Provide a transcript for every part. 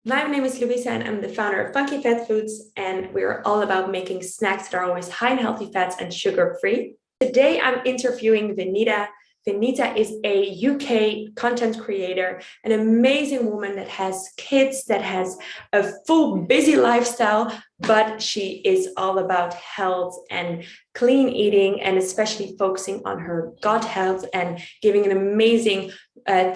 My name is Louisa and I'm the founder of Funky Fat Foods, and we're all about making snacks that are always high in healthy fats and sugar-free. Today I'm interviewing Vinita. Vinita is a UK content creator, an amazing woman that has kids, that has a full busy lifestyle, but she is all about health and clean eating, and especially focusing on her gut health and giving an amazing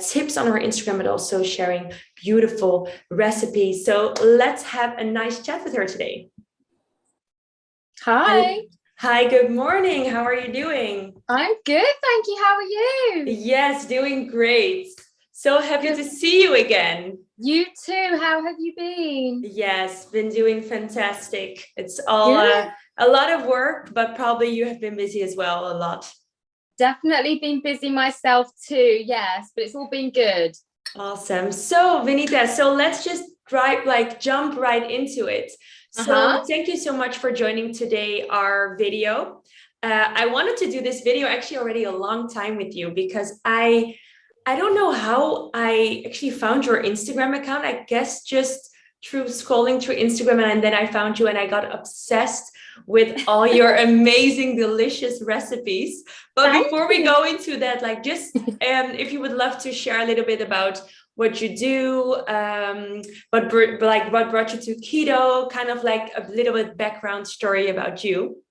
tips on her Instagram, but also sharing beautiful recipes. So let's have a nice chat with her today. Hi, Hi, good morning. How are you doing? I'm good, thank you. How are you? Yes, doing great. So happy Good. to see you again. You too. How have you been? Yes, been doing fantastic. It's all Good. a lot of work, but probably you have been busy as well, a lot. Definitely been busy myself too. Yes, but it's all been good. Awesome. So, Vinita, so let's just jump right into it. Uh-huh. So, thank you so much for joining today our video. I wanted to do this video actually already a long time with you because I don't know how I actually found your Instagram account. I guess just through scrolling through Instagram, and then I found you and I got obsessed with all your amazing, delicious recipes. But Thank before we you. go into that, like just if you would love to share a little bit about what you do, what brought you to keto, kind of like a little bit background story about you.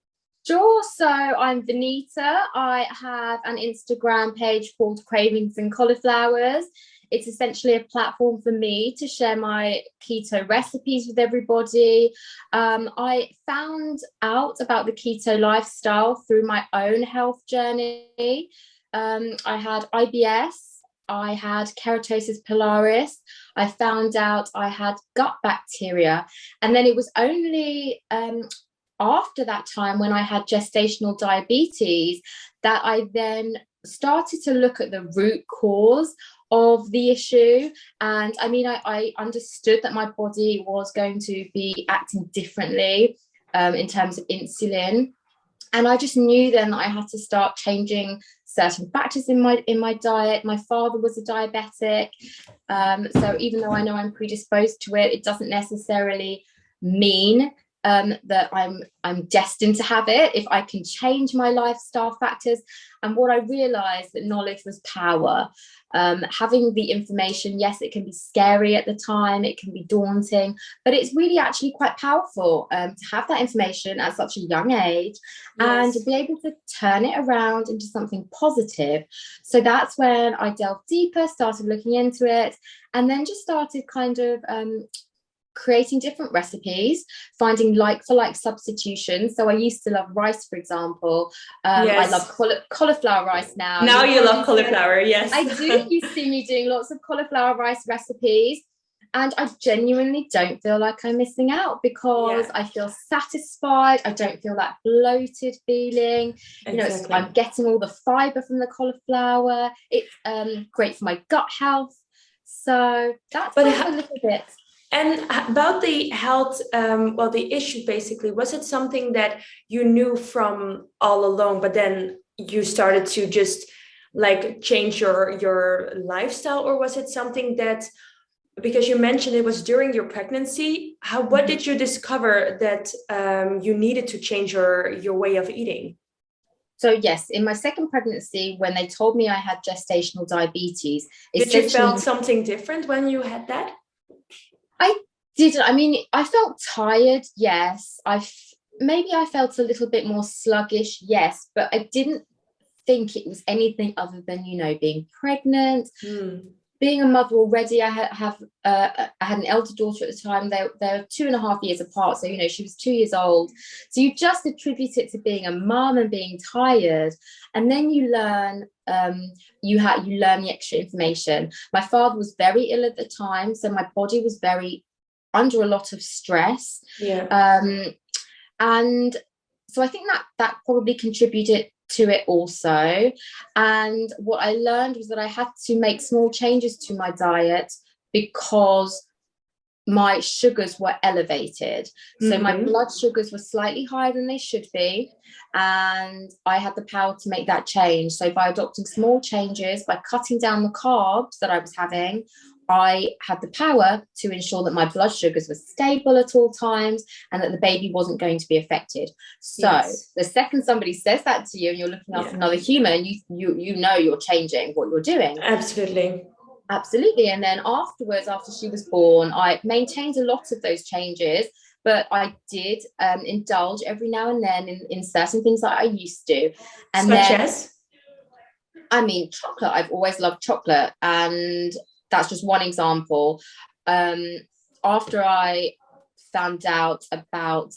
Sure. So I'm Vinita. I have an Instagram page called Cravings and Cauliflowers. It's essentially a platform for me to share my keto recipes with everybody. I found out about the keto lifestyle through my own health journey. I had IBS, I had keratosis pilaris. I found out I had gut bacteria. And then it was only after that time when I had gestational diabetes that I then started to look at the root cause of the issue. And I mean, I understood that my body was going to be acting differently in terms of insulin. And I just knew then that I had to start changing certain factors in my diet. My father was a diabetic, so even though I know I'm predisposed to it, it doesn't necessarily mean that I'm destined to have it if I can change my lifestyle factors. And what I realized that knowledge was power. Having the information, yes, it can be scary at the time, it can be daunting, but it's really actually quite powerful to have that information at such a young age and to Yes. be able to turn it around into something positive. So that's when I delved deeper, started looking into it, and then just started kind of creating different recipes, finding like for like substitutions. So I used to love rice, for example. I love Yes. cauliflower rice now. Now You'll you love probably see cauliflower. Yes. I do. You see me doing lots of cauliflower rice recipes. And I genuinely don't feel like I'm missing out because Yeah, I feel satisfied. I don't feel that bloated feeling. I'm exactly. getting all the fiber from the cauliflower. It's great for my gut health. So that's But kind of a little bit. and about the health, well, the issue basically, was it something that you knew from all along, but then you started to just like change your lifestyle, or was it something that, because you mentioned it was during your pregnancy, what Mhm. did you discover that you needed to change your way of eating? So yes, in my second pregnancy, when they told me I had gestational diabetes, Did you felt essentially something different when you had that? I didn't. I mean, I felt tired, yes. Maybe I felt a little bit more sluggish, yes, but I didn't think it was anything other than, being pregnant, Hmm. being a mother already. I had an elder daughter at the time. They're 2.5 years apart, so she was 2 years old. So you just attribute it to being a mum and being tired, and then you learn. You learn the extra information. My father was very ill at the time, so my body was very under a lot of stress, Yeah. um, and so I think that probably contributed to it also. And what I learned was that I had to make small changes to my diet because my sugars were elevated. So my Mm-hmm. blood sugars were slightly higher than they should be. And I had the power to make that change. So by adopting small changes, by cutting down the carbs that I was having, I had the power to ensure that my blood sugars were stable at all times and that the baby wasn't going to be affected. So the second somebody says that to you and you're looking after another human, you know you're changing what you're doing. Absolutely. And then afterwards, after she was born, I maintained a lot of those changes, but I did indulge every now and then in certain things that I used to. And Such as? I mean, chocolate. I've always loved chocolate, and that's just one example. After I found out about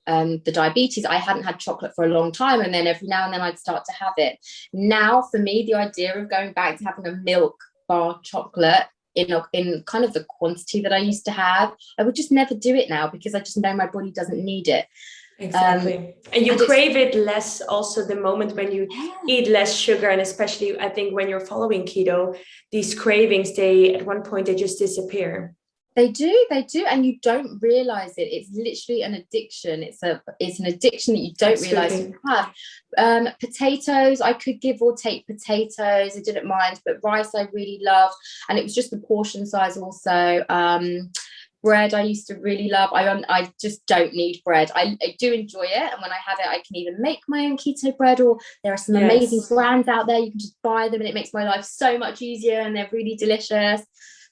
the diabetes, I hadn't had chocolate for a long time, and then every now and then I'd start to have it. Now, for me, the idea of going back to having a milk bar chocolate in kind of the quantity that I used to have, I would just never do it now because I just know my body doesn't need it. Exactly. And you crave it less also the moment when you eat less sugar, and especially I think when you're following keto, these cravings, they at one point they just disappear. They do, and you don't realize it. It's literally an addiction. It's an addiction that you don't realize you have. Potatoes, I could give or take potatoes. I didn't mind, but rice I really loved, and it was just the portion size also. Bread I used to really love. I just don't need bread. I do enjoy it, and when I have it, I can even make my own keto bread, or there are some amazing brands out there. You can just buy them, and it makes my life so much easier, and they're really delicious.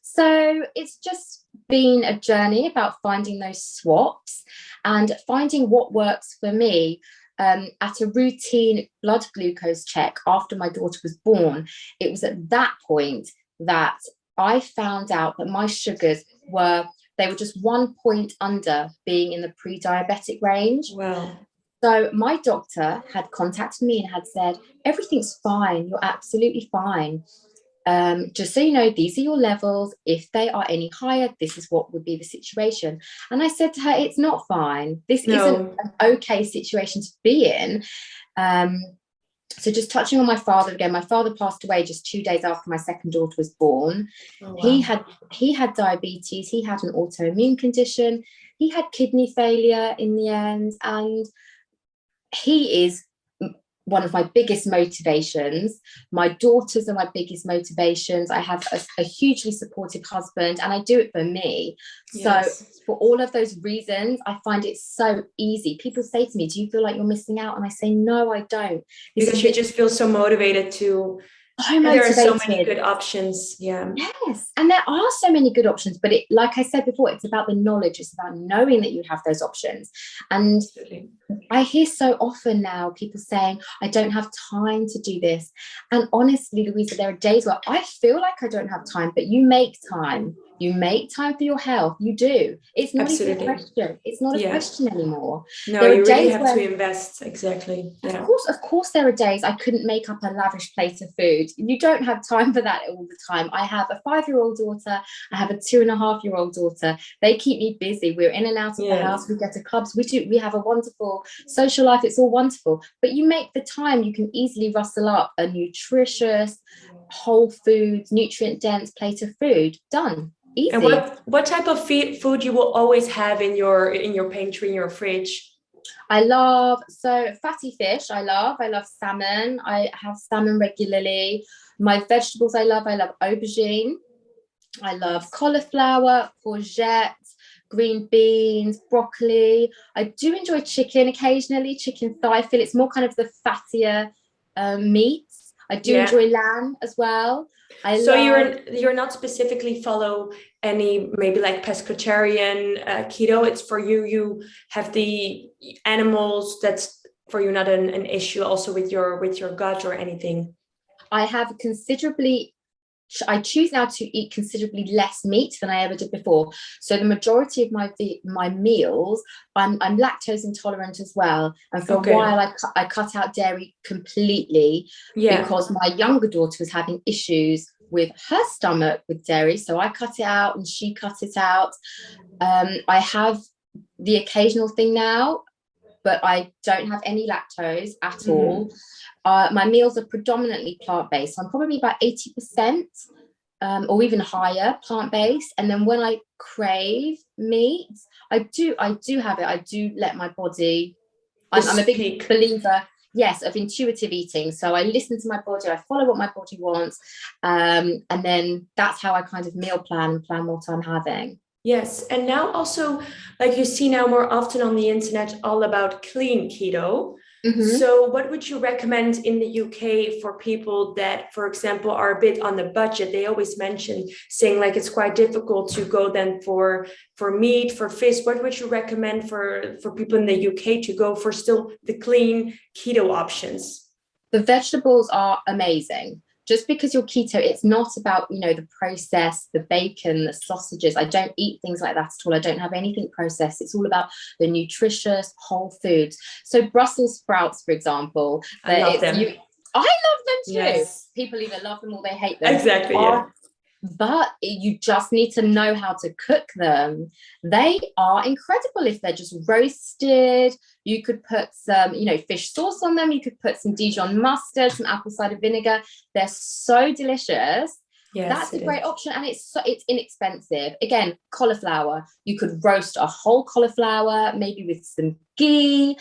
So it's just been a journey about finding those swaps and finding what works for me. At a routine blood glucose check after my daughter was born, it was at that point that I found out that my sugars were just 1 point under being in the pre-diabetic range. Wow. So my doctor had contacted me and had said, everything's fine, you're absolutely fine. Just so you know, these are your levels. If they are any higher, this is what would be the situation. And I said to her, it's not fine. This isn't an okay situation to be in. So just touching on my father again, my father passed away just 2 days after my second daughter was born. Oh, wow. He had diabetes. He had an autoimmune condition. He had kidney failure in the end. And he is one of my biggest motivations. My daughters are my biggest motivations. I have a hugely supportive husband, and I do it for me. Yes. So for all of those reasons, I find it so easy. People say to me, do you feel like you're missing out? And I say, no, I don't. Because you just feel so motivated to... And there are so many good options. Yes, and there are so many good options, but like I said before, it's about the knowledge. It's about knowing that you have those options. And absolutely. I hear so often now people saying, I don't have time to do this. And honestly, Louisa, there are days where I feel like I don't have time, but you make time. You make time for your health. You do. It's not even a question. It's not a question anymore. No, you really have to invest. Exactly. Yeah. Of course, there are days I couldn't make up a lavish plate of food. You don't have time for that all the time. I have a 5-year-old daughter. I have a 2.5-year-old daughter. They keep me busy. We're in and out of the house. We go to clubs. We have a wonderful social life. It's all wonderful. But you make the time. You can easily rustle up a nutritious, whole foods, nutrient dense plate of food. Done. Easy. And what type of food you will always have in your pantry, in your fridge? I love fatty fish. I love salmon. I have salmon regularly. My vegetables I love aubergine. I love cauliflower, courgette, green beans, broccoli. I do enjoy chicken occasionally, chicken thigh fillet. It's more kind of the fattier meats. I do enjoy lamb as well. You're not specifically follow any maybe like pescatarian keto. It's for you have the animals. That's for you not an issue. Also with your gut or anything. I choose now to eat considerably less meat than I ever did before. So the majority of my meals, I'm lactose intolerant as well. And for a while, I cut out dairy completely because my younger daughter was having issues with her stomach with dairy. So I cut it out and she cut it out. I have the occasional thing now, but I don't have any lactose at all. My meals are predominantly plant-based. I'm probably about 80% or even higher plant-based. And then when I crave meat, I do have it. I do let my body. I'm a big believer. Yes, of intuitive eating. So I listen to my body, I follow what my body wants, and then that's how I kind of meal plan and plan what I'm having. Yes, and now also, like you see now more often on the internet, all about clean keto. Hmm. So, what would you recommend in the UK for people that, for example, are a bit on the budget? They always mention saying like it's quite difficult to go then for meat, for fish. What would you recommend for people in the UK to go for still the clean keto options? The vegetables are amazing. Just because you're keto, it's not about, the process, the bacon, the sausages. I don't eat things like that at all. I don't have anything processed. It's all about the nutritious whole foods. So Brussels sprouts, for example, I love them. I love them too. Yes, People either love them or they hate them. exactly. Yeah. But you just need to know how to cook them. They are incredible if they're just roasted. You could put some, fish sauce on them. You could put some Dijon mustard, some apple cider vinegar. They're so delicious. Yes, That's a it great is. option, and it's inexpensive. Again, cauliflower. You could roast a whole cauliflower, maybe with some ghee,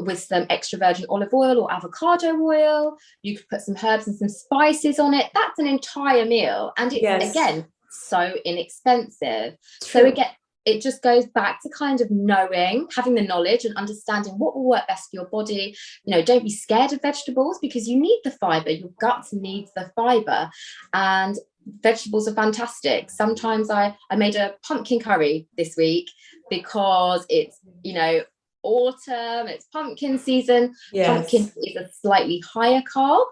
with some extra virgin olive oil or avocado oil. You could put some herbs and some spices on it. That's an entire meal, and it's Yes, again so inexpensive. So true. again, it just goes back to kind of knowing, having the knowledge and understanding what will work best for your body. Don't be scared of vegetables because you need the fiber. Your gut needs the fiber, and vegetables are fantastic. Sometimes I made a pumpkin curry this week because it's, autumn, it's pumpkin season. Pumpkin Yes. is a slightly higher carb,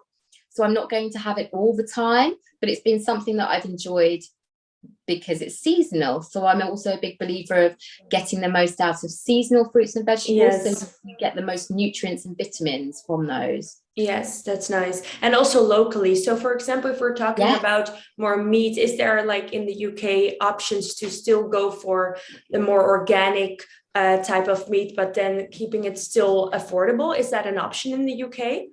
so I'm not going to have it all the time, but it's been something that I've enjoyed because it's seasonal. So I'm also a big believer of getting the most out of seasonal fruits and vegetables, so Yes. you get the most nutrients and vitamins from those. Yes, that's nice. And also locally. So, for example, if we're talking Yeah. about more meat, is there like in the UK options to still go for the more organic type of meat, but then keeping it still affordable? Is that an option in the UK?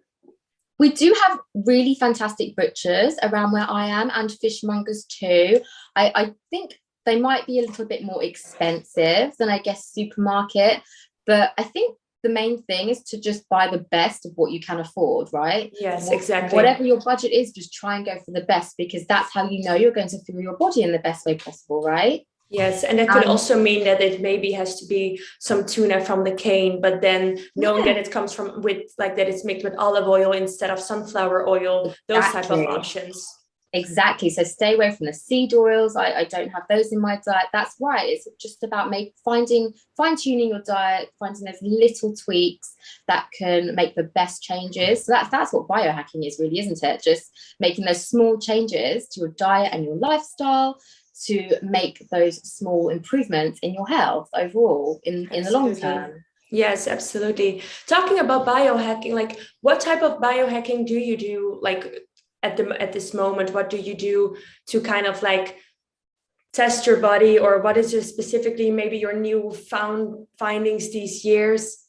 We do have really fantastic butchers around where I am and fishmongers too. I think they might be a little bit more expensive than I guess supermarket, but I think the main thing is to just buy the best of what you can afford, right? Yes, exactly. Whatever your budget is, just try and go for the best because that's how you know you're going to fuel your body in the best way possible, right? Yes, and that could And also mean that it maybe has to be some tuna from the cane, but then knowing that yeah, it comes from with like that it's mixed with olive oil instead of sunflower oil, those type of exactly. options. Exactly. So stay away from the seed oils. I don't have those in my diet. That's right. It's just about fine-tuning your diet, finding those little tweaks that can make the best changes. So that's what biohacking is really, isn't it? Just making those small changes to your diet and your lifestyle to make those small improvements in your health overall in the long Absolutely. term. Yes, absolutely. Talking about biohacking, like what type of biohacking do you do like at this moment? What do you do to kind of like test your body, or what is your specifically maybe your new found findings these years?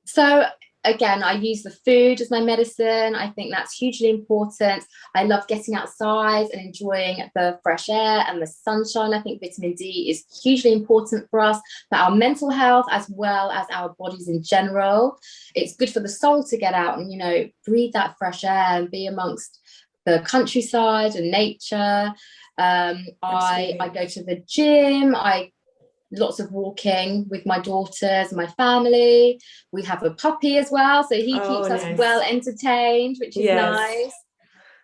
So again, I use the food as my medicine. I think that's hugely important. I love getting outside and enjoying the fresh air and the sunshine. I think vitamin D is hugely important for us, for our mental health as well as our bodies in general. It's good for the soul to get out and, breathe that fresh air and be amongst the countryside and nature. I Absolutely. go to the gym. I lots of walking with my daughters, my family. We have a puppy as well, so he Oh, keeps us well nice. entertained, which is Yes. nice.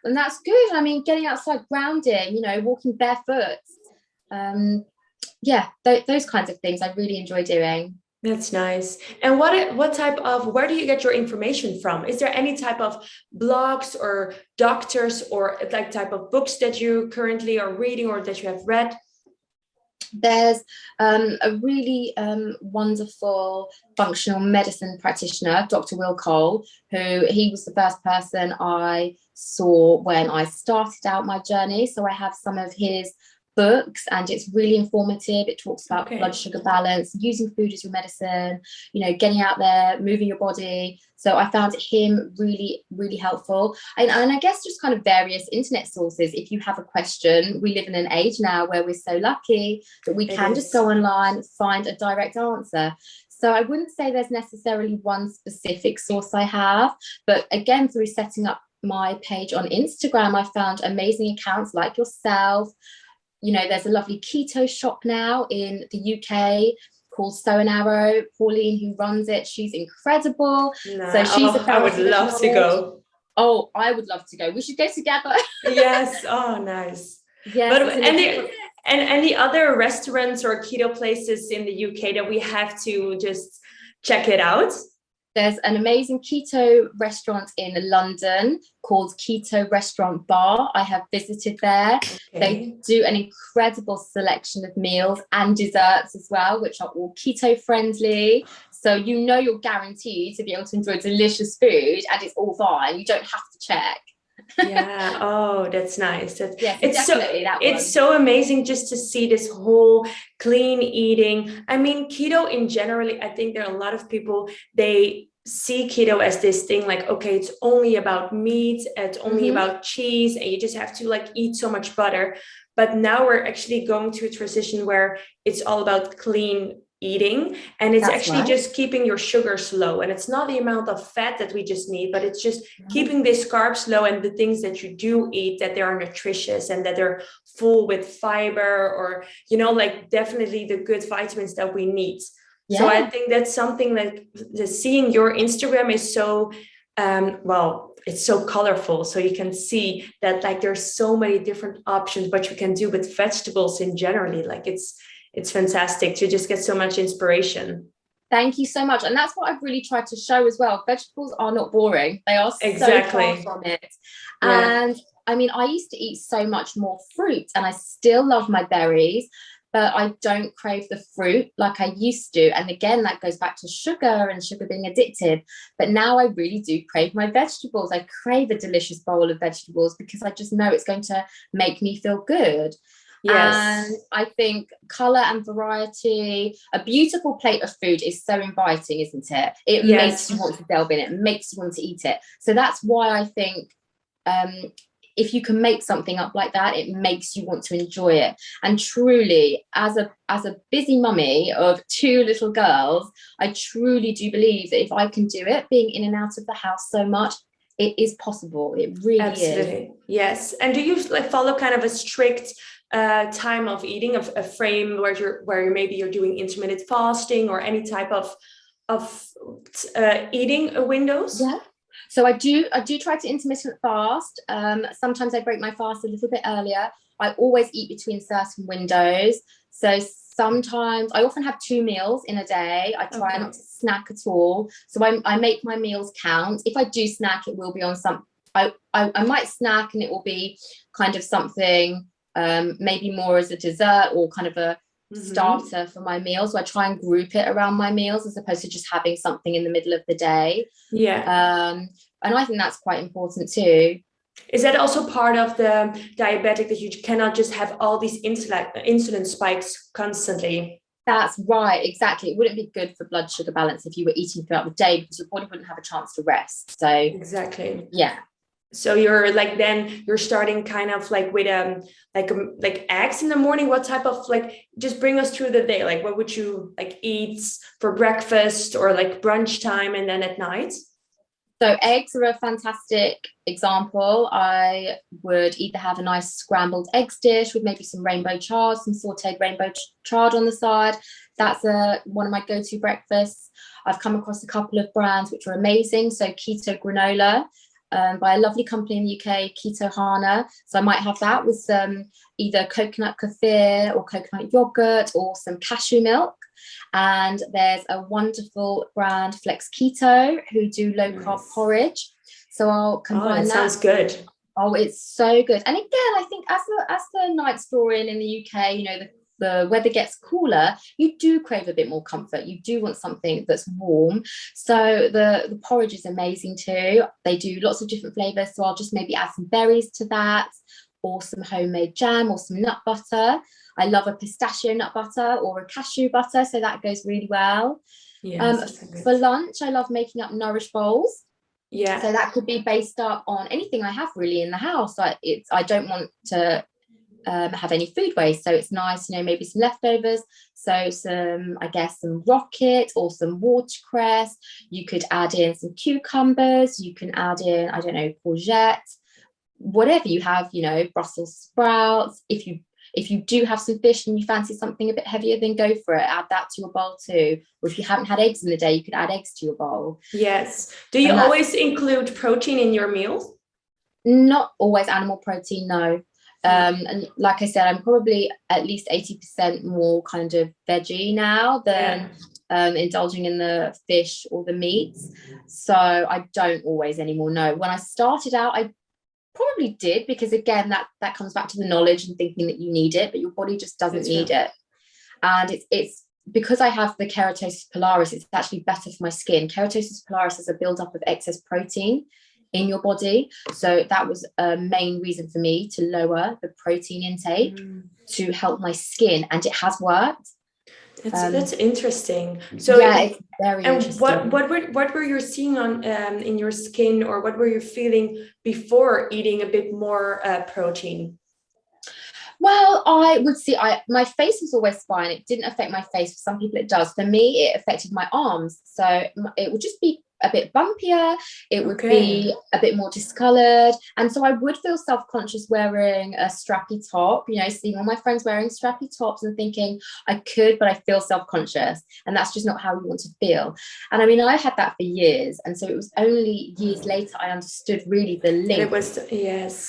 And that's good. I mean, getting outside, grounding, walking barefoot. Yeah, those kinds of things I really enjoy doing. That's nice. And what type of where do you get your information from? Is there any type of blogs or doctors or like type of books that you currently are reading or that you have read? There's a really wonderful functional medicine practitioner, Dr. Will Cole, he was the first person I saw when I started out my journey. So I have some of his books and it's really informative. It talks about blood Okay. sugar balance, using food as your medicine, getting out there, moving your body. So I found him really, really helpful. And I guess just kind of various internet sources. If you have a question, we live in an age now where we're so lucky that we It can just is. go online, find a direct answer. So I wouldn't say there's necessarily one specific source I have, but again, through setting up my page on Instagram, I found amazing accounts like yourself. You know, there's a lovely keto shop now in the UK called Sew and Arrow. Pauline, who runs it, she's incredible. So she's a I would fountain of love to knowledge. go. Oh, I would love to go. We should go together. Yes. Oh, nice. Yes, But it's in a different. and the other restaurants or keto places in the UK that we have to just check it out. There's an amazing keto restaurant in London called Keto Restaurant Bar. I have visited there. Okay. They do an incredible selection of meals and desserts as well, which are all keto friendly. So you know you're guaranteed to be able to enjoy delicious food, and it's all fine. You don't have to check. Yeah. Oh, that's nice. Yes, It's definitely that one. it's so amazing just to see this whole clean eating. I mean, keto in generally, I think there are a lot of people, they see keto as this thing like, okay, it's only about meat, it's only about cheese, and you just have to like eat so much butter. But now we're actually going to a transition where it's all about clean eating, and it's That's actually right. just keeping your sugars low, and it's not the amount of fat that we just need, but it's just keeping these carbs low, and the things that you do eat, that they are nutritious and that they're full with fiber, or you know, like definitely the good vitamins that we need. So I think that's something like seeing your Instagram is so well, it's so colorful, so you can see that like there's so many different options what you can do with vegetables in generally. Like it's fantastic to just get so much inspiration. Thank you so much. And that's what I've really tried to show as well. Vegetables are not boring. They are so far from it. Yeah. And I mean, I used to eat so much more fruit, and I still love my berries, but I don't crave the fruit like I used to. And again, that goes back to sugar and sugar being addictive. But now I really do crave my vegetables. I crave a delicious bowl of vegetables because I just know it's going to make me feel good. Yes. And I think color and variety, a beautiful plate of food is so inviting, isn't it? It makes you want to delve in it, makes you want to eat it. So that's why I think if you can make something up like that, it makes you want to enjoy it. And truly, as a busy mummy of two little girls, I truly do believe that if I can do it, being in and out of the house so much, it is possible. It really Absolutely. Yes. And do you like follow kind of a strict time of eating, of a frame where maybe you're doing intermittent fasting or any type of eating windows? Yeah. So I do try to intermittent fast. Sometimes I break my fast a little bit earlier. I always eat between certain windows. So sometimes I often have 2 meals in a day. I try not to snack at all. So I make my meals count. If I do snack, it will be on some. I might snack and it will be kind of something maybe more as a dessert or kind of a starter for my meals. So I try and group it around my meals as opposed to just having something in the middle of the day. And I think that's quite important too. Is that also part of the diabetic, that you cannot just have all these insulin spikes constantly? That's right, exactly. It wouldn't be good for blood sugar balance if you were eating throughout the day, because your body wouldn't have a chance to rest. So exactly. Yeah. So you're like, then you're starting kind of like with like eggs in the morning. What type of, like, just bring us through the day. Like, what would you like eat for breakfast or like brunch time, and then at night? So eggs are a fantastic example. I would either have a nice scrambled eggs dish with maybe some rainbow chard, some sauteed rainbow chard on the side. That's one of my go-to breakfasts. I've come across a couple of brands which are amazing. So keto granola by a lovely company in the UK, Keto Hana. So I might have that with some either coconut kefir or coconut yogurt or some cashew milk. And there's a wonderful brand, Flex Keto, who do low carb porridge. So I'll combine that. Sounds good. Oh, it's so good. And again, I think as the night's drawing in the UK, you know, the weather gets cooler, you do crave a bit more comfort. You do want something that's warm. So the porridge is amazing too. They do lots of different flavors. So I'll just maybe add some berries to that, or some homemade jam, or some nut butter. I love a pistachio nut butter or a cashew butter, so that goes really well. For lunch, I love making up nourish bowls. Yeah. So that could be based up on anything I have really in the house. I don't want to have any food waste. So it's nice, maybe some leftovers. So some, I guess, some rocket or some watercress. You could add in some cucumbers. You can add in, I don't know, courgette, whatever you have, Brussels sprouts. If you do have some fish and you fancy something a bit heavier, then go for it. Add that to your bowl too. Or if you haven't had eggs in the day, you could add eggs to your bowl. Yes. Do you always include protein in your meals? Not always animal protein, no. And like I said, I'm probably at least 80% more kind of veggie now than indulging in the fish or the meats. So I don't always anymore, no. When I started out, I probably did, because again, that comes back to the knowledge and thinking that you need it, but your body just doesn't need it. And it's because I have the keratosis pilaris, it's actually better for my skin. Keratosis pilaris is a buildup of excess protein in your body. So that was a main reason for me to lower the protein intake to help my skin, and it has worked. That's interesting. So yeah, it's very interesting. What were you seeing on in your skin, or what were you feeling before eating a bit more protein? Well, I would see, my face was always fine. It didn't affect my face. For some people it does. For me, it affected my arms. So it would just be a bit bumpier. It would be a bit more discolored. And so I would feel self-conscious wearing a strappy top, seeing all my friends wearing strappy tops and thinking I could, but I feel self-conscious. And that's just not how you want to feel. And I mean, I had that for years. And so it was only years later I understood really the link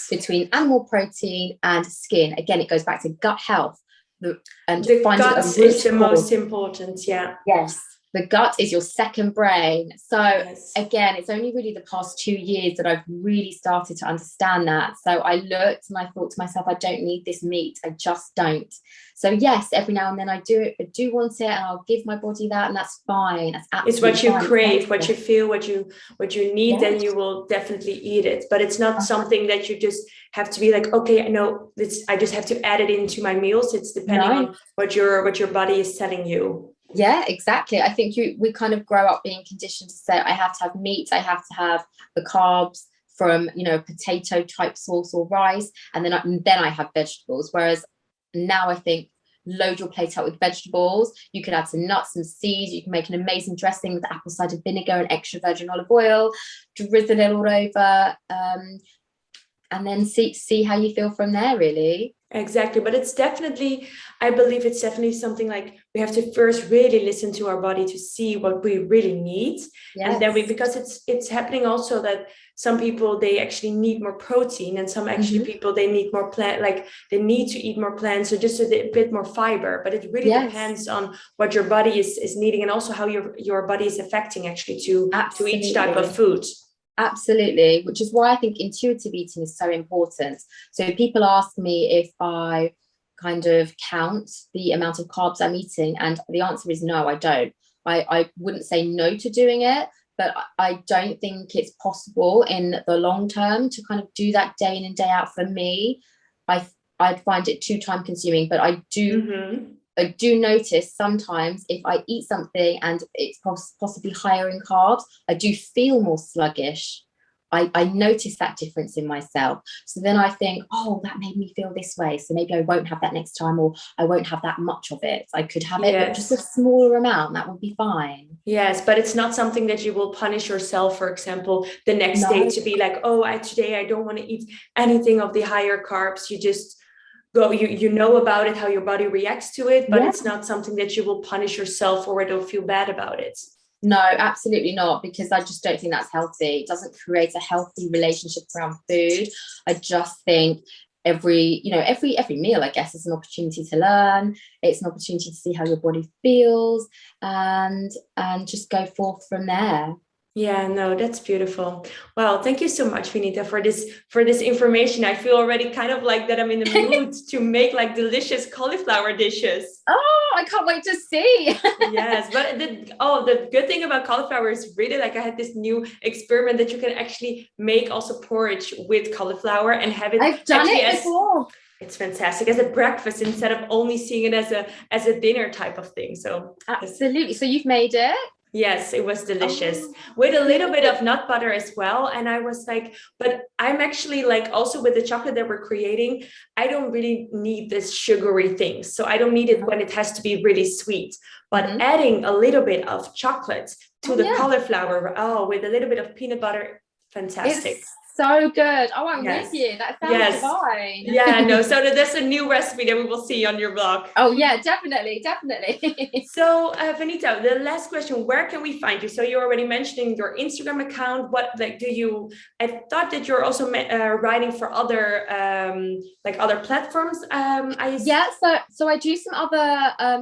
between animal protein and skin. Again, it goes back to gut health. The gut is the most important, Yes. The gut is your second brain. So again, it's only really the past 2 years that I've really started to understand that. So I looked and I thought to myself, I don't need this meat. I just don't. So yes, every now and then I do want it, and I'll give my body that, and that's fine. That's absolutely it's what you fine. crave, what you feel, what you need, then you will definitely eat it. But it's not something that you just have to be like, okay, no, I just have to add it into my meals. It's depending on what your body is telling you. Yeah, exactly. I think we kind of grow up being conditioned to say, I have to have meat, I have to have the carbs from, potato type sauce or rice, and then I have vegetables. Whereas now I think, load your plate up with vegetables. You can add some nuts and seeds. You can make an amazing dressing with apple cider vinegar and extra virgin olive oil, drizzle it all over, and then see how you feel from there, really. Exactly. But I believe it's definitely something like we have to first really listen to our body to see what we really need. Yes. And then because it's happening also that some people, they actually need more protein, and some actually people, they need more they need to eat more plants, so just a bit more fiber. But it really depends on what your body is needing, and also how your body is affecting actually to each type of food. Absolutely, which is why I think intuitive eating is so important. So people ask me if I kind of count the amount of carbs I'm eating, and the answer is no, I don't. I wouldn't say no to doing it, but I don't think it's possible in the long term to kind of do that day in and day out. For me, I'd find it too time consuming, but I do notice sometimes if I eat something and it's possibly higher in carbs, I do feel more sluggish. I notice that difference in myself. So then I think, oh, that made me feel this way, so maybe I won't have that next time, or I won't have that much of it. I could have it, but just a smaller amount, that would be fine. Yes, but it's not something that you will punish yourself, for example, the next day to be like, oh, today I don't want to eat anything of the higher carbs. You just go, you know about it, how your body reacts to it, but it's not something that you will punish yourself for it or feel bad about it. No, absolutely not, because I just don't think that's healthy. It doesn't create a healthy relationship around food. I just think every meal, I guess, is an opportunity to learn. It's an opportunity to see how your body feels, and just go forth from there. Yeah, no, that's beautiful. Wow, thank you so much, Vinita, for this information. I feel already kind of like that I'm in the mood to make like delicious cauliflower dishes. Oh, I can't wait to see. Yes, but the good thing about cauliflower is really, like, I had this new experiment that you can actually make also porridge with cauliflower and have it. I've done it before. It's fantastic as a breakfast instead of only seeing it as a dinner type of thing. So absolutely. So you've made it? Yes, it was delicious Oh, with a little bit good. of nut butter as well. And I was like, but I'm actually like also with the chocolate that we're creating, I don't really need this sugary thing. So I don't need it when it has to be really sweet. But Mhm. adding a little bit of chocolate to Oh the yeah, cauliflower, oh, with a little bit of peanut butter, fantastic. it's so good. Oh, I'm with Yes. you. That sounds Yes. divine. Yeah, no. So that's a new recipe that we will see on your blog. Oh yeah, definitely, definitely. So, Vinita, the last question, where can we find you? So you're already mentioning your Instagram account. What, like, do you, I thought that you're also writing for other, like other platforms. Yeah, so I do some other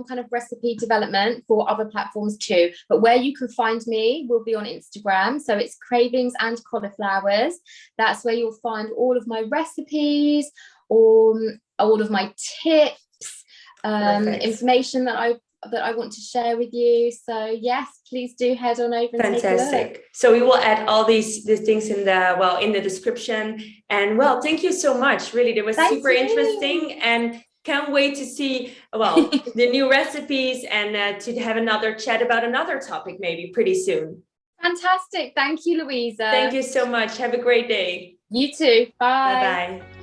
kind of recipe development for other platforms too. But where you can find me will be on Instagram. So it's Cravings and Cauliflowers. That's where you'll find all of my recipes, all of my tips, Perfect. information that I want to share with you. So yes, please do head on over and take a look. Fantastic. So we will add all these things in the, well, in the description. And well, thank you so much. Really, it was Thank super you. interesting and can't wait to see, well, the new recipes and to have another chat about another topic maybe pretty soon. Fantastic. Thank you, Thank Louisa. you so much. Have a great day. You too. Bye Bye. bye.